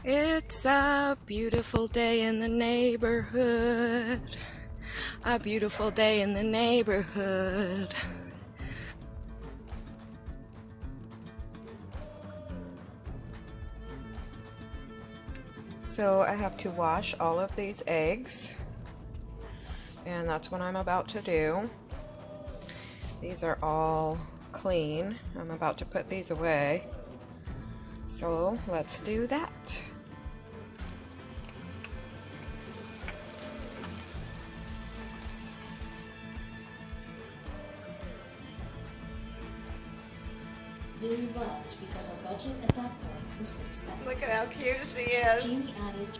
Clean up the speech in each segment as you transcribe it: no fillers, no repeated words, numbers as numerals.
It's a beautiful day in the neighborhood. A beautiful day in the neighborhood. So I have to wash all of these eggs, and that's what I'm about to do. These are all clean. I'm about to put these away. So let's do that. Really loved because our budget at that point was pretty spent. Look at how cute she is. Jamie added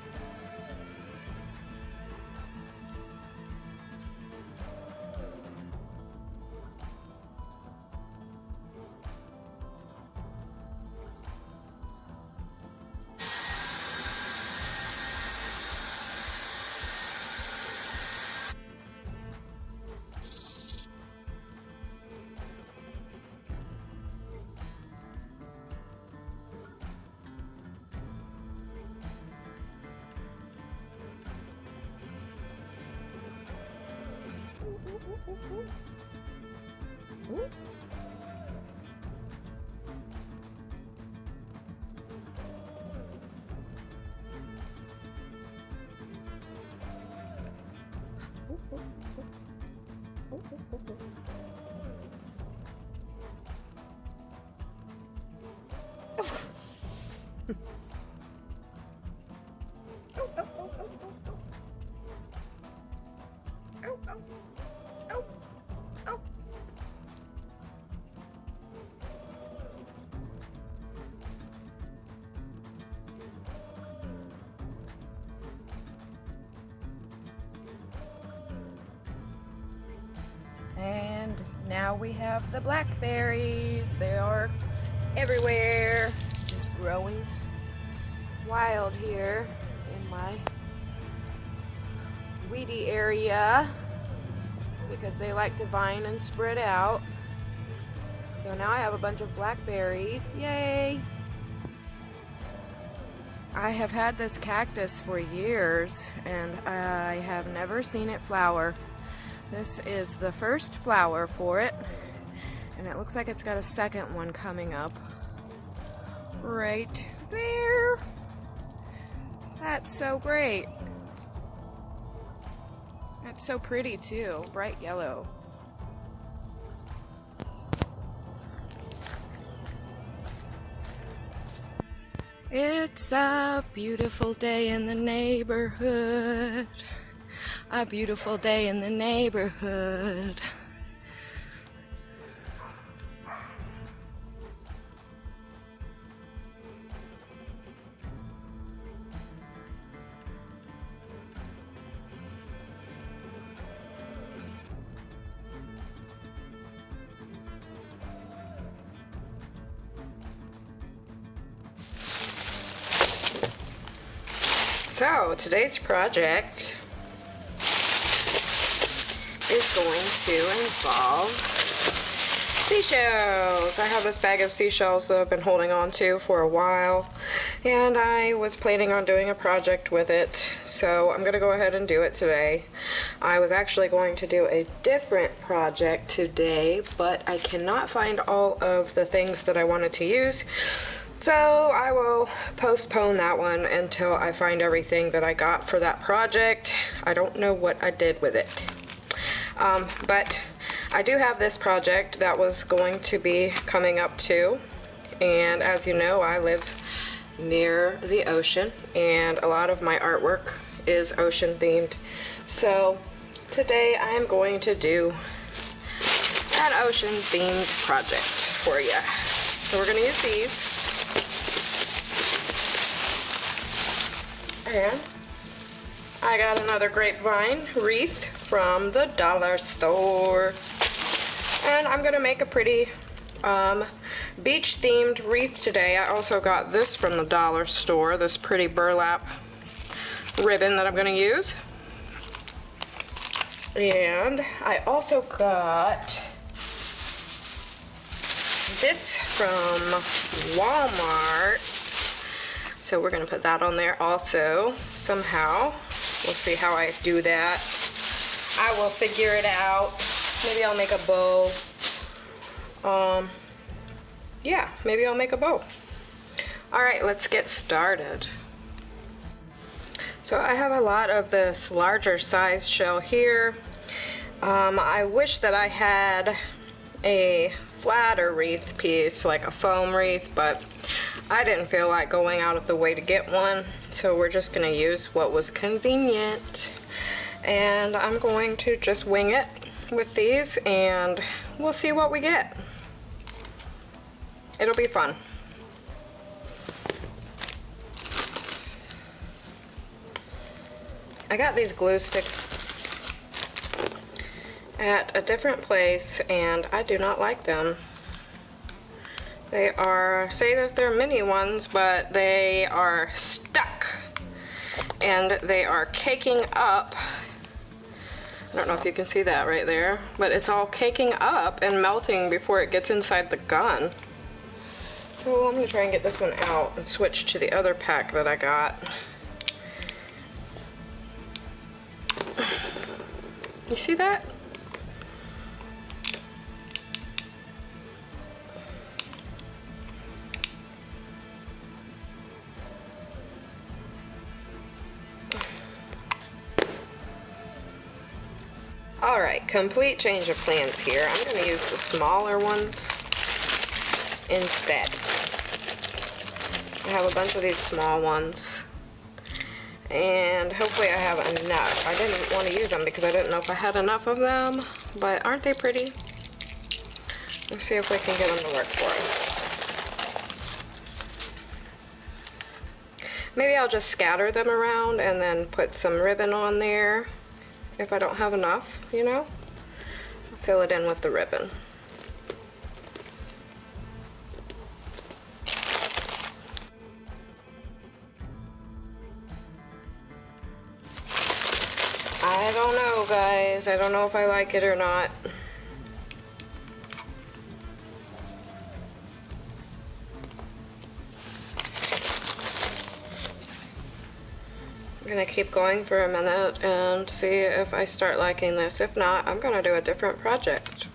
And now we have the blackberries. They are everywhere, just growing wild here in my weedy area because they like to vine and spread out. So now I have a bunch of blackberries. Yay! I have had this cactus for years and I have never seen it flower. This is the first flower for it, and it looks like it's got a second one coming up right there. That's so great. That's so pretty too, bright yellow. It's a beautiful day in the neighborhood. A beautiful day in the neighborhood. So today's project is going to involve seashells. I have this bag of seashells that I've been holding on to for a while, and I was planning on doing a project with it, so I'm going to go ahead and do it today. I was actually going to do a different project today, but I cannot find all of the things that I wanted to use, so I will postpone that one until I find everything that I got for that project. I don't know what I did with it. But I do have this project that was going to be coming up too, and as you know, I live near the ocean and a lot of my artwork is ocean themed. So today I am going to do an ocean themed project for you. So we're going to use these, and I got another grapevine wreath from the dollar store, and I'm gonna make a pretty beach themed wreath today. I also got this from the dollar store, this pretty burlap ribbon that I'm gonna use, and I also got this from Walmart. So So we're gonna put that on there also somehow. We'll see how I do that. I will figure it out. Maybe I'll make a bow. Yeah, maybe I'll make a bow. All right, let's get started. So I have a lot of this larger size shell here. I wish that I had a flatter wreath piece, like a foam wreath, but I didn't feel like going out of the way to get one, so we're just gonna use what was convenient. And I'm going to just wing it with these, and we'll see what we get. It'll be fun. I got these glue sticks at a different place, and I do not like them. They are, say that they're mini ones, but they are stuck and they are caking up. I don't know if you can see that right there, but it's all caking up and melting before it gets inside the gun. So I'm gonna try and get this one out and switch to the other pack that I got. You see that? Alright, complete change of plans here. I'm going to use the smaller ones instead. I have a bunch of these small ones, and hopefully I have enough. I didn't want to use them because I didn't know if I had enough of them, but aren't they pretty? Let's see if we can get them to work for us. Maybe I'll just scatter them around and then put some ribbon on there. If I don't have enough, you know, I'll fill it in with the ribbon. I don't know, guys. I don't know if I like it or not. I'm gonna keep going for a minute and see if I start liking this. If not, I'm gonna do a different project.